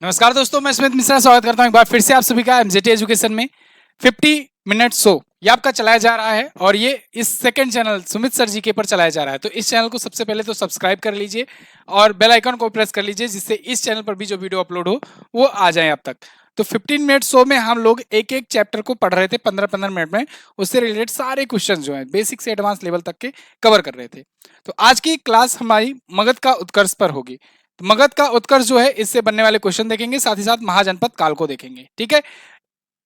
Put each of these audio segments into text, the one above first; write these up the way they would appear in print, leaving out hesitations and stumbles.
नमस्कार दोस्तों, मैं स्मित मिश्रा स्वागत करता हूं एक बार फिर से आप सभी का एमजेटी एजुकेशन में 50 मिनट शो ये आपका चलाया जा रहा है और ये इस सेकंड चैनल सुमित सर जी के पर चलाया जा रहा है। तो इस चैनल को सबसे पहले तो सब्सक्राइब कर लीजिए और बेल आइकन को प्रेस कर लीजिए जिससे इस चैनल पर भी जो वीडियो अपलोड हो वो आ जाए आप तक। तो 15 मिनट शो में हम लोग एक एक चैप्टर को पढ़ रहे थे 15-15 मिनट में, उससे रिलेटेड सारे क्वेश्चन जो है बेसिक से एडवांस लेवल तक के कवर कर रहे थे। तो आज की क्लास हमारी मगध का उत्कर्ष पर होगी। तो मगध का उत्कर्ष जो है इससे बनने वाले क्वेश्चन देखेंगे, साथ ही साथ महाजनपद काल को देखेंगे। ठीक है,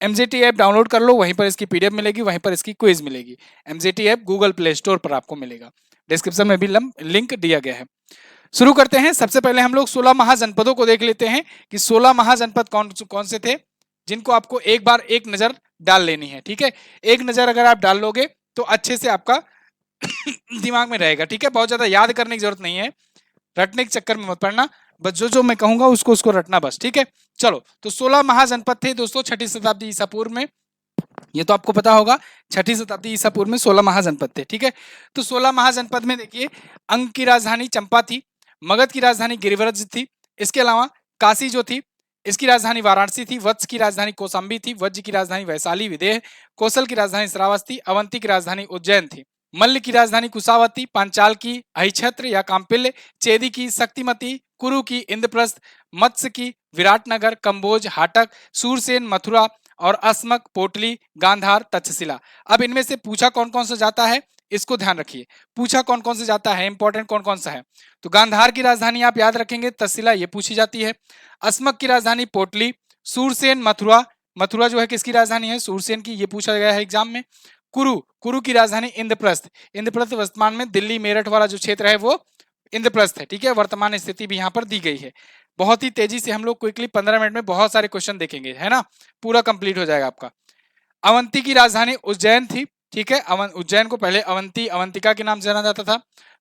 एमजेटी ऐप डाउनलोड कर लो, वहीं पर इसकी पीडीएफ मिलेगी, वहीं पर इसकी क्विज मिलेगी। MJT app Google play store पर आपको मिलेगा, डिस्क्रिप्शन में भी लिंक दिया गया है। शुरू करते हैं। सबसे पहले हम लोग 16 महाजनपदों को देख लेते हैं कि 16 महाजनपद कौन कौन से थे, जिनको आपको एक बार एक नजर डाल लेनी है। ठीक है, एक नजर अगर आप डाल लोगे तो अच्छे से आपका दिमाग में रहेगा। ठीक है, बहुत ज्यादा याद करने की जरूरत नहीं है, रटने के चक्कर में मत पड़ना, बस जो जो मैं कहूंगा उसको उसको रटना बस। ठीक है, चलो। तो 16 महाजनपद थे दोस्तों छठी शताब्दी ईसा पूर्व में, ये तो आपको पता होगा। छठी शताब्दी ईसा पूर्व में 16 महाजनपद थे। ठीक है, तो 16 महाजनपद में देखिए, अंग की राजधानी चंपा थी, मगध की राजधानी गिरिव्रज थी, इसके अलावा काशी जो थी इसकी राजधानी वाराणसी थी, वत्स की राजधानी कौशाम्बी थी, वज्ज की राजधानी वैशाली विदेह, कौशल की राजधानी श्रावस्ती, अवंती की राजधानी उज्जैन थी, मल्ल की राजधानी कुशावती, पांचाल की अहिछत्र या काम्पिल्य, चेदी की शक्तिमती, कुरु की इंद्रप्रस्थ, मत्स्य की विराटनगर, कंबोज हाटक, सूरसेन मथुरा और अस्मक पोटली गांधार तक्षशिला। अब इनमें से पूछा कौन कौन सा जाता है, इसको ध्यान रखिए। पूछा कौन कौन से जाता है, इंपॉर्टेंट कौन कौन सा है। तो गांधार की राजधानी आप याद रखेंगे, तक्षशिला ये पूछी जाती है। अस्मक की राजधानी पोटली, सूरसेन मथुरा, मथुरा जो है किसकी राजधानी है, सूरसेन की, ये पूछा गया है एग्जाम में। कुरु, कुरु की राजधानी इंद्रप्रस्थ, इंद्रप्रस्थ वर्तमान में दिल्ली मेरठ वाला जो क्षेत्र है वो इंद्रप्रस्थ है। ठीक है, वर्तमान स्थिति भी यहाँ पर दी गई है। बहुत ही तेजी से हम लोग क्विकली 15 मिनट में बहुत सारे क्वेश्चन देखेंगे, है ना, पूरा कंप्लीट हो जाएगा आपका। अवंती की राजधानी उज्जैन थी। ठीक है, उज्जैन को पहले अवंती अवंतिका के नाम से जाना जाता था।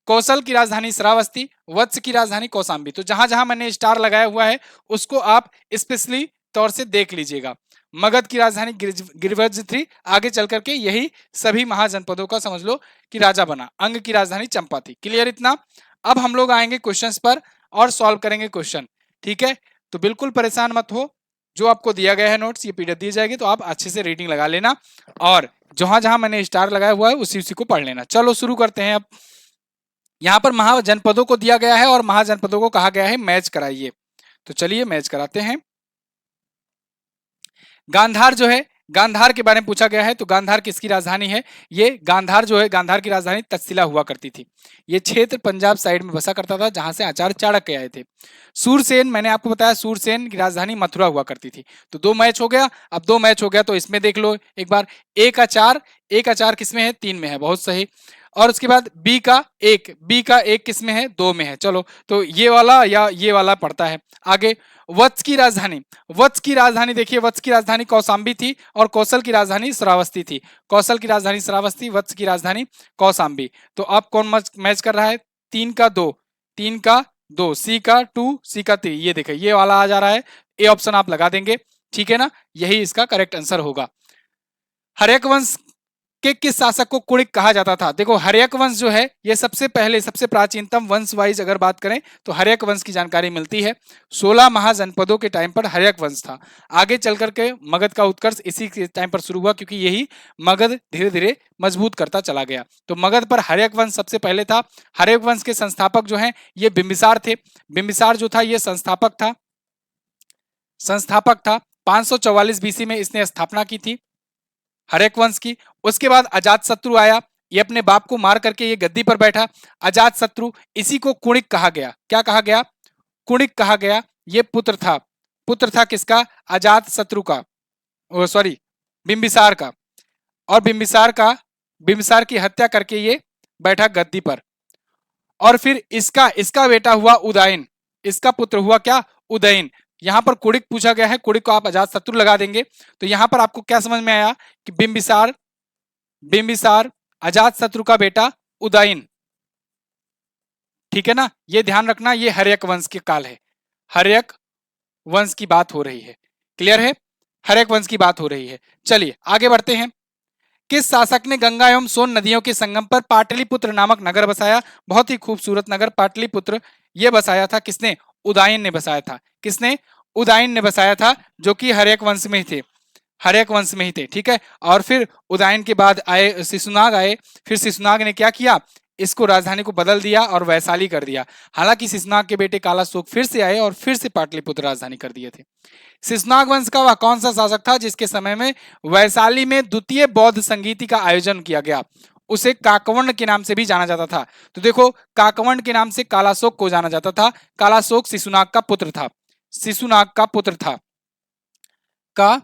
कौशल की राजधानी श्रावस्ती, वत्स की राजधानी कौशाम्बी। तो जहां जहां मैंने स्टार लगाया हुआ है उसको आप स्पेशली तौर से देख लीजिएगा। मगध की राजधानी गिरिव्रज थी, आगे चल करके यही सभी महाजनपदों का समझ लो कि राजा बना। अंग की राजधानी चंपा थी। क्लियर इतना। अब हम लोग आएंगे क्वेश्चंस पर और सॉल्व करेंगे क्वेश्चन। ठीक है, तो बिल्कुल परेशान मत हो, जो आपको दिया गया है नोट्स ये पीडीएफ दी जाएगी, तो आप अच्छे से रीडिंग लगा लेना और जहां जहां मैंने स्टार लगाया हुआ है उसी उसी को पढ़ लेना। चलो शुरू करते हैं। अब यहाँ पर महाजनपदों को दिया गया है और महाजनपदों को कहा गया है मैच कराइए। तो चलिए मैच कराते हैं। गांधार जो है, गांधार के बारे में पूछा गया है, तो गांधार किसकी राजधानी है, ये गांधार जो है, गांधार की राजधानी तक्षशिला हुआ करती थी। ये क्षेत्र पंजाब साइड में बसा करता था जहां से आचार्य चाणक्य आए थे। सूरसेन, मैंने आपको बताया सूरसेन की राजधानी मथुरा हुआ करती थी। तो दो मैच हो गया। अब दो मैच हो गया तो इसमें देख लो एक बार, ए का 4, ए का 4 किसमें है, 3 में है, बहुत सही। और उसके बाद बी का 1, बी का 1 किसमें है, 2 में है। चलो, तो ये वाला या ये वाला पड़ता है। आगे वत्स की राजधानी, वत्स की राजधानी देखिए, वत्स की राजधानी कौशाम्बी थी और कौशल की राजधानी श्रावस्ती थी। कौशल की राजधानी श्रावस्ती, वत्स की राजधानी कौशाम्बी। तो अब कौन मैच कर रहा है, 3 का 2, 3 का 2, सी का 2, सी का 3, ये देखिए ये वाला आ जा रहा है। ए ऑप्शन आप लगा देंगे, ठीक है ना, यही इसका करेक्ट आंसर होगा। हर्यक वंश के किस शासक को कुणिक कहा जाता था। देखो हर्यक वंश जो है ये सबसे पहले, सबसे प्राचीनतम वंश वाइज अगर बात करें तो हर्यक वंश की जानकारी मिलती है। 16 महाजनपदों के टाइम पर हर्यक वंश था। आगे चल करके मगध का उत्कर्ष इसी के टाइम पर शुरू हुआ, क्योंकि यही मगध धीरे धीरे मजबूत करता चला गया। तो मगध पर हर्यक वंश सबसे पहले था। हर्यक वंश के संस्थापक जो है ये बिंबिसार थे। बिंबिसार जो था ये संस्थापक था, संस्थापक था। 544 बीसी में इसने स्थापना की थी हर्यक वंश की। उसके बाद अजात शत्रु आया, ये अपने बाप को मार करके ये गद्दी पर बैठा। अजात शत्रु, इसी को कुणिक कहा गया। क्या कहा गया, कुणिक कहा गया। ये पुत्र था, पुत्र था किसका, अजात शत्रु का, सॉरी बिंबिसार का। और बिंबिसार का, बिंबिसार की हत्या करके ये बैठा गद्दी पर। और फिर इसका इसका बेटा हुआ उदयन, इसका पुत्र हुआ क्या, उदयन। यहां पर कुड़िक पूछा गया है, कुड़िक को आप अजात शत्रु लगा देंगे। तो यहां पर आपको क्या समझ में आया कि बिंबिसार, बिंबिसार अजात शत्रु का बेटा उदयन, ठीक है ना। ये ध्यान रखना, ये हर्यक वंश के काल है, हर्यक वंश की बात हो रही है। क्लियर है, हर्यक वंश की बात हो रही है। चलिए आगे बढ़ते हैं। किस शासक ने गंगा एवं सोन नदियों के संगम पर पाटलिपुत्र नामक नगर बसाया। बहुत ही खूबसूरत नगर पाटलिपुत्र, यह बसाया था किसने, उदयन ने बसाया था। किसने, उदयन ने बसाया था, जो कि हर्यक वंश में थे, हर्यक वंश में ही थे, ठीक है। और फिर उदयन के बाद आए शिशुनाग आए, फिर शिशुनाग ने क्या किया, इसको राजधानी को बदल दिया और वैशाली कर दिया। हालांकि शिशुनाग के बेटे कालाशोक फिर से आए और फिर से पाटलिपुत्र राजधानी कर दिए थे। शिशुनाग वंश का वह कौन सा शासक था जिसके समय में वैशाली में द्वितीय बौद्ध संगीति का आयोजन किया गया? उसे काकवर्ण के नाम से भी जाना जाता था। तो देखो, काकवर्ण के नाम से कालाशोक को जाना जाता था। कालाशोक शिशुनाग का पुत्र था, शिशुनाग का पुत्र था, का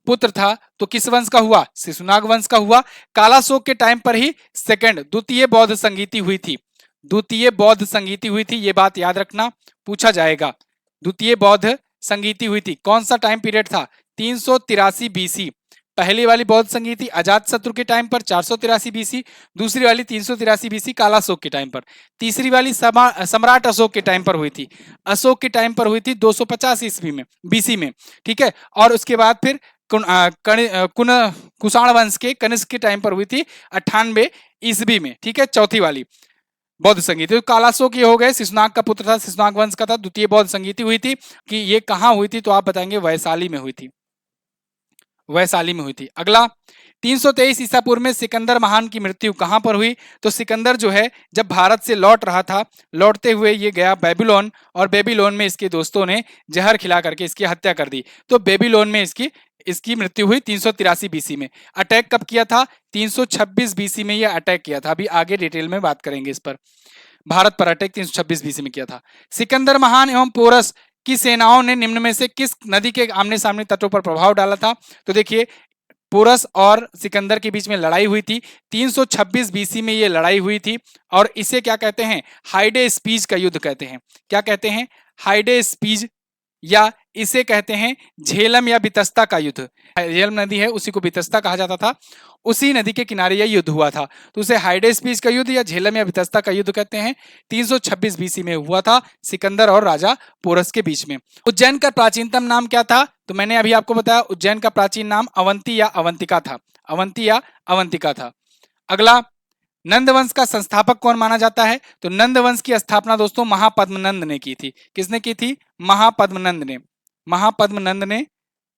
पुत्र था। तो किस वंश का हुआ? शिशुनाग वंश का हुआ। कालाशोक के टाइम पर ही सेकंड द्वितीय बौद्ध संगीति हुई थी, द्वितीय बौद्ध संगीति हुई थी, ये बात याद रखना, पूछा जाएगा। द्वितीय बौद्ध संगीति हुई थी, कौन सा टाइम पीरियड था? 383 बीसी। पहली वाली बौद्ध संगीति अजात शत्रु के टाइम पर 483 बीसी, दूसरी वाली 383 बीसी कालाशोक के टाइम पर, तीसरी वाली सम्राट अशोक के टाइम पर हुई थी, अशोक के टाइम पर हुई थी 250 ईस्वी में, बीसी में, ठीक है। और उसके बाद फिर कुषाण वंश के कनिष्क के टाइम पर हुई थी 98 ईस्वी में, ठीक है, चौथी वाली बौद्ध संगीति। तो कालाशोक ये हो गए, शिशुनाग का पुत्र था, शिशुनाग वंश का था, द्वितीय बौद्ध संगीति हुई थी। कि ये कहां हुई थी? तो आप बताएंगे वैशाली में हुई थी, वैशाली में हुई थी। अगला, 323 ईसा पूर्व में सिकंदर महान की मृत्यु कहां पर हुई? तो सिकंदर जो है जब भारत से लौट रहा था, लौटते हुए ये गया बेबीलोन, और बेबीलोन में इसके दोस्तों ने जहर खिला करके इसकी हत्या कर दी। तो बेबीलोन में इसकी इसकी मृत्यु हुई 383 बीसी में। अटैक कब किया था? 326 बीसी में ये अटैक किया था। अभी आगे डिटेल में बात करेंगे इस पर। भारत पर अटैक 326 बीसी में किया था। सिकंदर महान एवं पोरस की सेनाओं ने निम्न में से किस नदी के आमने सामने तटों पर प्रभाव डाला था? तो देखिए, पोरस और सिकंदर के बीच में लड़ाई हुई थी, 326 बीसी में ये लड़ाई हुई थी। और इसे क्या कहते हैं? हाइडे स्पीज का युद्ध कहते हैं। क्या कहते हैं? हाइडे स्पीज, या इसे कहते हैं झेलम या बितस्ता का युद्ध। झेलम नदी है, उसी को बितस्ता कहा जाता था, उसी नदी के किनारे यह युद्ध हुआ था। तो उसे हाइडेस्पीस का युद्ध या झेलम या बितस्ता का युद्ध कहते हैं। 326 बीसी में हुआ था, सिकंदर और राजा पोरस के बीच में। उज्जैन का प्राचीनतम नाम क्या था? तो मैंने अभी आपको बताया, उज्जैन का प्राचीन नाम अवंती या अवंतिका था, अवंती या अवंतिका था। अगला, नंद वंश का संस्थापक कौन माना जाता है? तो नंद वंश की स्थापना दोस्तों महापद्मनंद ने की थी। किसने की थी? महापद्मनंद ने, महापद्मनंद ने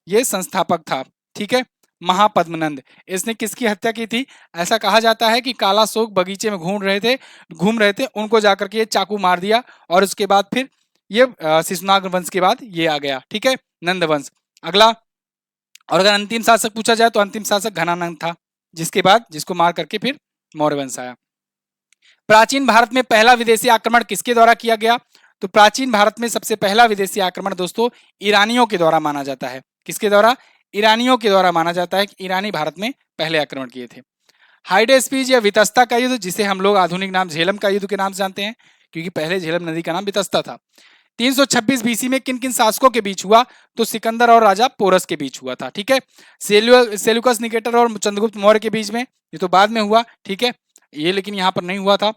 ये संस्थापक था, ठीक है, महापद्मनंद। इसने किसकी हत्या की थी? ऐसा कहा जाता है कि कालाशोक बगीचे में घूम रहे थे, उनको जाकर के चाकू मार दिया, और उसके बाद फिर ये शिशुनाग वंश के बाद ये आ गया, ठीक है, नंद वंश। अगला, और अगर अंतिम शासक पूछा जाए तो अंतिम शासक घनानंद था, जिसके बाद जिसको मार करके फिर मौर्य वंश आया। प्राचीन भारत में पहला विदेशी आक्रमण किसके द्वारा किया गया? तो प्राचीन भारत में सबसे पहला विदेशी आक्रमण दोस्तों ईरानियों के द्वारा माना जाता है। किसके द्वारा? ईरानियों के द्वारा माना जाता है कि ईरानी भारत में पहले आक्रमण किए थे। हाइडेस्पीज या वितस्ता का युद्ध, जिसे हम लोग आधुनिक नाम झेलम का युद्ध के नाम से जानते हैं, क्योंकि पहले झेलम नदी का नाम वितस्ता था। 326 बीसी में किन किन शासकों के बीच हुआ? तो सिकंदर और राजा पोरस के बीच हुआ था, ठीक है। सेल्यूकस निकेटर और चंद्रगुप्त मौर्य के बीच में, ये तो बाद में हुआ, ठीक है, ये लेकिन यहाँ पर नहीं हुआ था।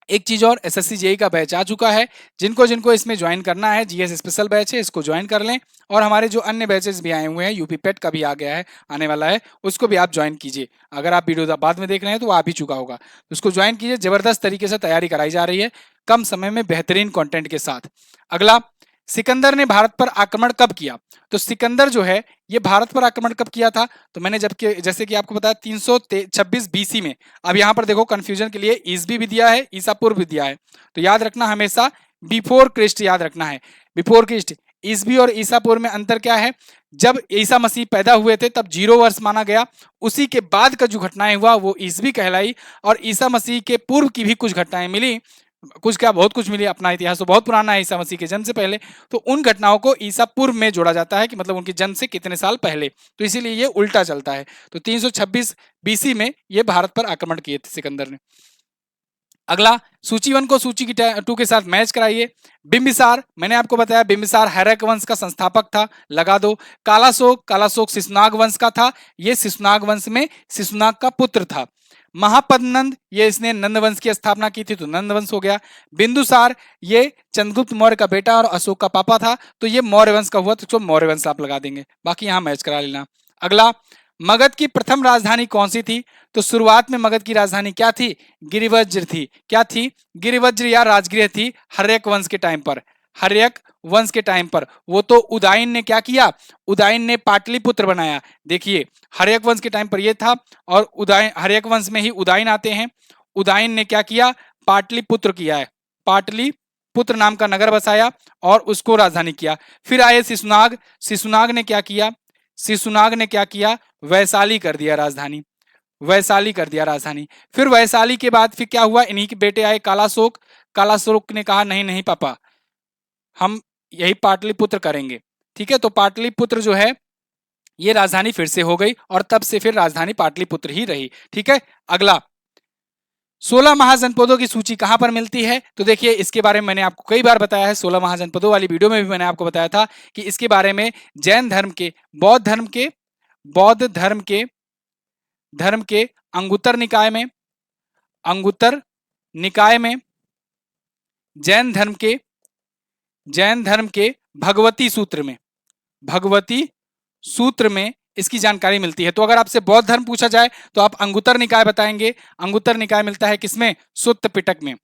एक चीज और, एसएससी जेई का बैच आ चुका है, जिनको जिनको इसमें ज्वाइन करना है, जीएस स्पेशल बैच है, इसको ज्वाइन कर लें। और हमारे जो अन्य बैचेस भी आए हुए हैं, यूपी पेट का भी आ गया है, आने वाला है, उसको भी आप ज्वाइन कीजिए। अगर आप वीडियो बाद में देख रहे हैं तो वो आ भी चुका होगा, तो उसको ज्वाइन कीजिए। जबरदस्त तरीके से तैयारी कराई जा रही है, कम समय में बेहतरीन कंटेंट के साथ। अगला, सिकंदर ने भारत पर आक्रमण कब किया? तो सिकंदर जो है ये भारत पर आक्रमण कब किया था? तो मैंने जैसे कि आपको बताया 326 बीसी में। अब यहाँ पर देखो, कंफ्यूजन के लिए ईसवी भी दिया है, ईसा पूर्व भी दिया है, तो याद रखना हमेशा बिफोर क्रिस्ट याद रखना है, बिफोर क्रिस्ट। ईसवी और ईसा पूर्व में अंतर क्या है? जब ईसा मसीह पैदा हुए थे तब 0 वर्ष माना गया, उसी के बाद का जो घटनाएं हुआ वो ईसवी कहलाई, और ईसा मसीह के पूर्व की भी कुछ घटनाएं मिली, कुछ क्या बहुत कुछ मिली। अपना इतिहास तो बहुत पुराना है ईसा मसीह के जन्म से पहले, तो उन घटनाओं को ईसा पूर्व में जोड़ा जाता है कि मतलब उनके जन्म से कितने साल पहले, तो इसीलिए ये उल्टा चलता है। तो 326 बीसी में ये भारत पर आक्रमण किए थे सिकंदर ने। अगला, सूची 1 को सूची 2 के साथ मैच कराइए। बिंबिसार, मैंने आपको बताया बिंबिसार हर्यक वंश का संस्थापक था, लगा दो। कालाशोक शिशुनाग वंश का था, ये शिशुनाग वंश में शिशुनाग का पुत्र था। महापद्मनंद, ये इसने नंद वंश की स्थापना की थी, तो नंद वंश हो गया। बिंदुसार, ये चंद्रगुप्त मौर्य का बेटा और अशोक का पापा था, तो ये मौर्य वंश का हुआ, तो मौर्य वंश आप लगा देंगे, बाकी यहां मैच करा लेना। अगला, मगध की प्रथम राजधानी कौन सी थी? तो शुरुआत में मगध की राजधानी क्या थी? गिरिवज्र थी। क्या थी? गिरिवज्र या राजगृह थी हर्यक वंश के टाइम पर। हर्यक वंश के टाइम पर। वो तो उदयन ने क्या किया, उदयन ने पाटलिपुत्र बनाया। देखिए हर्यक वंश के टाइम पर ये था, और उदयन, हर्यक वंश में ही उदयन आते हैं। उदयन ने क्या किया, पाटलिपुत्र किया है, पाटलिपुत्र नाम का नगर बसाया और उसको राजधानी किया। फिर आए शिशुनाग, शिशुनाग ने क्या किया, शिशुनाग ने क्या किया, वैशाली कर दिया राजधानी, वैशाली कर दिया राजधानी। फिर वैशाली के बाद फिर क्या हुआ, इन्हीं के बेटे आए कालाशोक। कालाशोक ने कहा नहीं नहीं पापा, हम यही पाटलिपुत्र करेंगे। ठीक है, तो पाटलिपुत्र जो है ये राजधानी फिर से हो गई, और तब से फिर राजधानी पाटलिपुत्र ही रही। ठीक है, अगला 16 महाजनपदों की सूची कहां पर मिलती है, तो देखिए इसके बारे में मैंने आपको कई बार बताया है। 16 महाजनपदों वाली वीडियो में भी मैंने आपको बताया था कि इसके बारे में जैन धर्म के, बौद्ध धर्म के, बौद्ध धर्म के अंगुत्तर निकाय में, अंगुत्तर निकाय में, जैन धर्म के, जैन धर्म के भगवती सूत्र में, भगवती सूत्र में इसकी जानकारी मिलती है। तो अगर आपसे बौद्ध धर्म पूछा जाए तो आप अंगुत्तर निकाय बताएंगे। अंगुत्तर निकाय मिलता है किसमें, सुत्त पिटक में,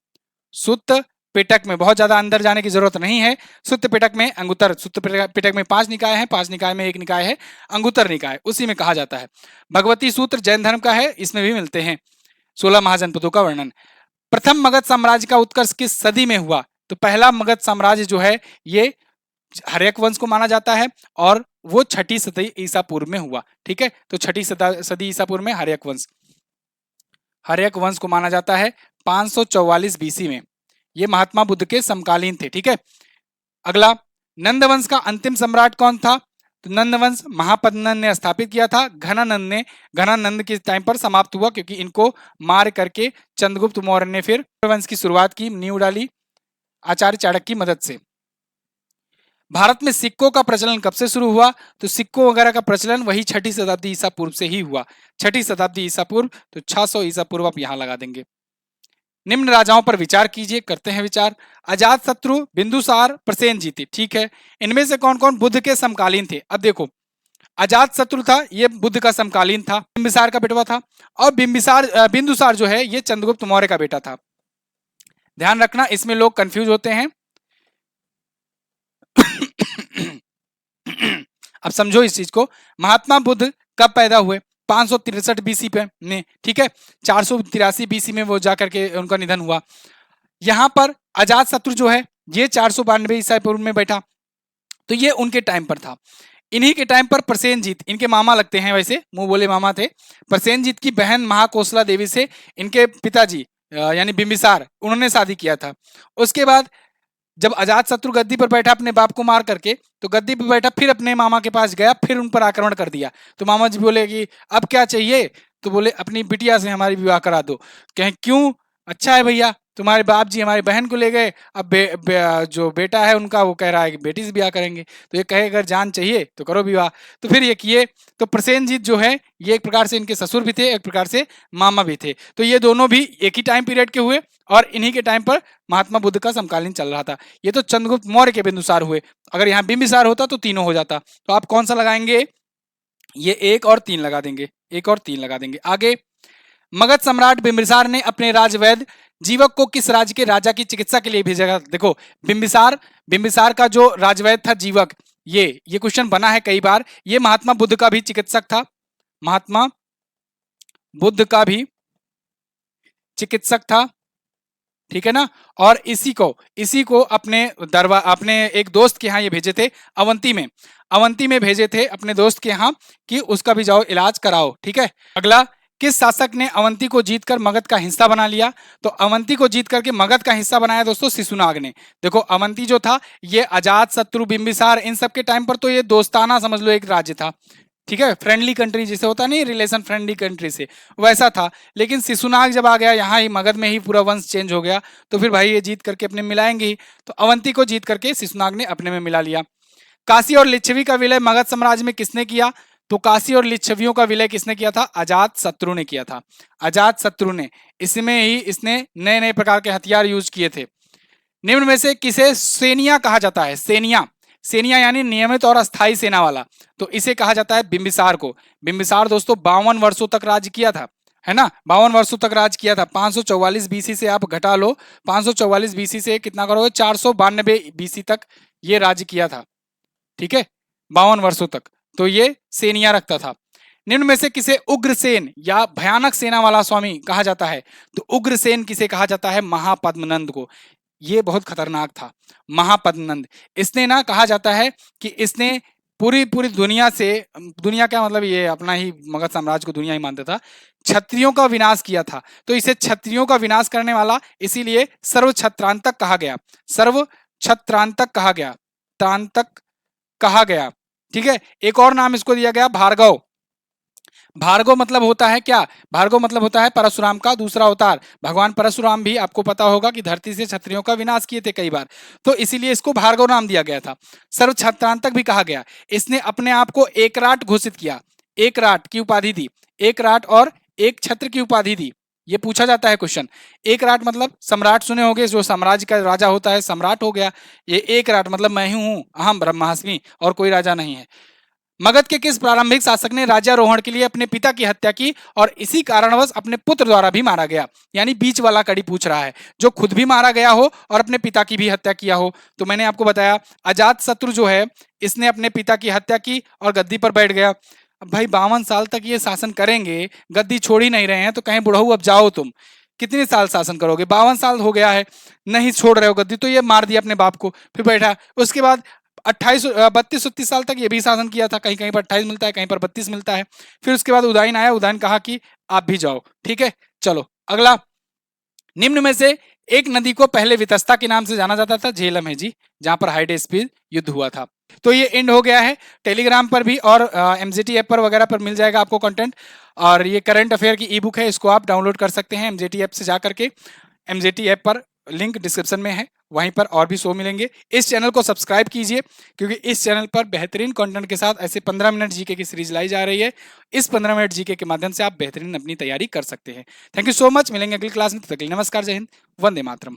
सुत्त पिटक में। बहुत ज्यादा अंदर जाने की जरूरत नहीं है, सुत्त पिटक में अंगुत्तर, सुत्त पिटक में 5 निकाय हैं, 5 निकाय में एक निकाय है अंगुत्तर निकाय, उसी में कहा जाता है। भगवती सूत्र जैन धर्म का है, इसमें भी मिलते हैं 16 महाजनपदों का वर्णन। प्रथम मगध साम्राज्य का उत्कर्ष किस सदी में हुआ, तो पहला मगध साम्राज्य जो है ये हर्यक वंश को माना जाता है, और वो 6ठी सदी ईसा पूर्व में हुआ। ठीक है, तो 6ठी सदी ईसा पूर्व में हर्यक वंश, हर्यक वंश को माना जाता है 544 बीसी में। ये महात्मा बुद्ध के समकालीन थे। ठीक है, अगला नंद वंश का अंतिम सम्राट कौन था, तो नंद वंश महापद्मनंद ने स्थापित किया था। घनानंद ने, घनानंद के टाइम पर समाप्त हुआ, क्योंकि इनको मार करके चंद्रगुप्त मौर्य ने फिर वंश की शुरुआत की, नींव डाली आचार्य चाणक्य की मदद से। भारत में सिक्कों का प्रचलन कब से शुरू हुआ, तो सिक्कों वगैरह का प्रचलन वही 6ठी शताब्दी ईसा पूर्व से ही हुआ, 6ठी शताब्दी ईसा पूर्व, तो 600 ईसा पूर्व आप यहां लगा देंगे। निम्न राजाओं पर विचार कीजिए, करते हैं विचार। अजात शत्रु, बिंदुसार, प्रसेनजीत। ठीक है, इनमें से कौन कौन बुद्ध के समकालीन थे। अब देखो अजात शत्रु था, ये बुद्ध का समकालीन था, बिंबिसार का बेटवा था, और बिंदुसार जो है ये चंद्रगुप्त मौर्य का बेटा था। ध्यान रखना, इसमें लोग कंफ्यूज होते हैं। अब समझो इस चीज को, महात्मा बुद्ध कब पैदा हुए, 563 बीसी पे में। ठीक है, 483 बीसी में वो जाकर के उनका निधन हुआ। यहां पर अजात शत्रु जो है ये 492 ईसा पूर्व में बैठा, तो ये उनके टाइम पर था। इन्हीं के टाइम पर प्रसेनजीत, इनके मामा लगते हैं, वैसे मुंह बोले मामा थे। प्रसेनजीत की बहन महाकोसला देवी से इनके पिताजी यानी बिंबिसार, उन्होंने शादी किया था। उसके बाद जब अजात शत्रु गद्दी पर बैठा अपने बाप को मार करके, तो गद्दी पर बैठा फिर अपने मामा के पास गया, फिर उन पर आक्रमण कर दिया। तो मामा जी बोले कि अब क्या चाहिए, तो बोले अपनी बिटिया से हमारी विवाह करा दो। कहें क्यों, अच्छा है भैया, तुम्हारे बाप जी हमारी बहन को ले गए, अब जो बेटा है उनका वो कह रहा है कि बेटी से ब्याह करेंगे, तो ये कहे अगर जान चाहिए तो करो विवाह। तो फिर ये किए। तो प्रसेनजीत जो है ये एक प्रकार से इनके ससुर भी थे, एक प्रकार से मामा भी थे। तो ये दोनों भी एक ही टाइम पीरियड के हुए, और इन्हीं के टाइम पर महात्मा बुद्ध का समकालीन चल रहा था। ये तो चंद्रगुप्त मौर्य के बिंदुसार हुए, अगर यहाँ बिंबिसार होता तो तीनों हो जाता। तो आप कौन सा लगाएंगे, ये 1 और 3 लगा देंगे, 1 और 3 लगा देंगे। आगे, मगध सम्राट बिंबिसार ने अपने राजवैद्य जीवक को किस राज्य के राजा की चिकित्सा के लिए भेजा। देखो बिंबिसार का जो राजवैद्य था जीवक, ये क्वेश्चन बना है कई बार। ये महात्मा बुद्ध का भी चिकित्सक था, महात्मा बुद्ध का भी चिकित्सक था। ठीक है ना, और इसी को अपने एक दोस्त के यहाँ ये भेजे थे, अवंती में भेजे थे अपने दोस्त के यहाँ कि उसका भी जाओ इलाज कराओ। ठीक है, अगला, किस शासक ने अवंती को जीतकर मगध का हिस्सा बना लिया, तो अवंती को जीत करके मगध का हिस्सा बनाया दोस्तों शिशुनाग ने। देखो अवंती जो था ये अजात शत्रु बिंबिसार इन सब के टाइम पर तो ये दोस्ताना समझ लो एक राज्य था। ठीक है, फ्रेंडली कंट्री जैसे होता नहीं, रिलेशन फ्रेंडली कंट्री से, वैसा था। लेकिन शिशुनाग जब आ गया यहाँ ही मगध में ही पूरा वंश चेंज हो गया, तो फिर भाई ये जीत करके अपने मिलाएंगे ही। तो अवंती को जीत करके शिशुनाग ने अपने में मिला लिया। काशी और लिच्छवी का विलय मगध साम्राज्य में किसने किया, तो काशी और लिच्छवियों का विलय किसने किया था, अजात शत्रु ने किया था। अजात शत्रु ने, इसमें ही इसने नए नए प्रकार के हथियार यूज किए थे। निम्न में से किसे सेनिया कहा जाता है, सेनिया यानी नियमित और अस्थायी सेना वाला, तो इसे कहा जाता है बिंबिसार को। बिंबिसार दोस्तों 52 वर्षों तक राज्य किया था, है ना, 52 वर्षों तक राज किया था। 544 बीसी से आप घटा लो, 544 बीसी से कितना करोगे, 492 बीसी तक ये राज्य किया था। ठीक है, 52 वर्षों तक तो ये सेनिया रखता था। निम्न में से किसे उग्रसेन या भयानक सेना वाला स्वामी कहा जाता है? तो उग्रसेन किसे कहा जाता है? महापद्मनंद को। ये बहुत खतरनाक था महापद्मनंद। इसने ना कहा जाता है कि इसने पूरी पूरी दुनिया से, दुनिया क्या मतलब, ये अपना ही मगध साम्राज्य को दुनिया ही मानता था, क्षत्रियों का विनाश किया था। तो इसे क्षत्रियों का विनाश करने वाला इसीलिए सर्व छत्रांतक कहा गया, सर्व छत्रांतक कहा गया, त्रांतक कहा गया। ठीक है, एक और नाम इसको दिया गया भार्गव। भार्गव मतलब होता है क्या? भार्गव मतलब होता है परशुराम का दूसरा अवतार। भगवान परशुराम भी आपको पता होगा कि धरती से क्षत्रियों का विनाश किए थे कई बार, तो इसीलिए इसको भार्गव नाम दिया गया था। सर्व छत्रांतक भी कहा गया। इसने अपने आप को एकराट घोषित किया, एकराट की उपाधि दी, एकराट और एक छत्र की उपाधि दी। ये पूछा जाता है क्वेश्चन। एकराट मतलब सम्राट सुने होंगे, जो साम्राज्य का राजा होता है सम्राट हो गया। ये एकराट मतलब मैं ही हूं, अहम ब्रह्मास्मि, और कोई राजा नहीं है। मगध के किस प्रारंभिक शासक ने राज्यारोहण के लिए अपने पिता की हत्या की और इसी कारणवश अपने पुत्र द्वारा भी मारा गया? यानी बीच वाला कड़ी पूछ रहा है, जो खुद भी मारा गया हो और अपने पिता की भी हत्या किया हो। तो मैंने आपको बताया अजात शत्रु जो है, इसने अपने पिता की हत्या की और गद्दी पर बैठ गया। अब भाई 52 साल तक ये शासन करेंगे, गद्दी छोड़ ही नहीं रहे हैं, तो कहें बुढ़ऊ अब जाओ तुम, कितने साल शासन करोगे? 52 साल हो गया है, नहीं छोड़ रहे हो गद्दी, तो ये मार दिया अपने बाप को, फिर बैठा। उसके बाद 32-33 साल तक ये भी शासन किया था, कहीं कहीं पर 28 मिलता है, कहीं पर 32 मिलता है। फिर उसके बाद उदयन आया, उदयन कहा कि आप भी जाओ। ठीक है, चलो अगला। निम्न में से एक नदी को पहले वितस्ता के नाम से जाना जाता था? झेलम है जी, जहां पर हाई स्पीड युद्ध हुआ था। तो ये एंड हो गया है। टेलीग्राम पर भी और एमजेटी ऐप पर वगैरह पर मिल जाएगा आपको कंटेंट। और ये करंट अफेयर की ई बुक है, इसको आप डाउनलोड कर सकते हैं एमजेटी ऐप से जाकर के। एमजेटी ऐप पर लिंक डिस्क्रिप्शन में है, वहीं पर और भी शो मिलेंगे। इस चैनल को सब्सक्राइब कीजिए, क्योंकि इस चैनल पर बेहतरीन कंटेंट के साथ ऐसे 15 मिनट जीके की सीरीज लाई जा रही है। इस 15 मिनट जीके के माध्यम से आप बेहतरीन अपनी तैयारी कर सकते हैं। थैंक यू सो मच, मिलेंगे अगली क्लास में। तब तक के लिए नमस्कार, जय हिंद, वंदे मातरम।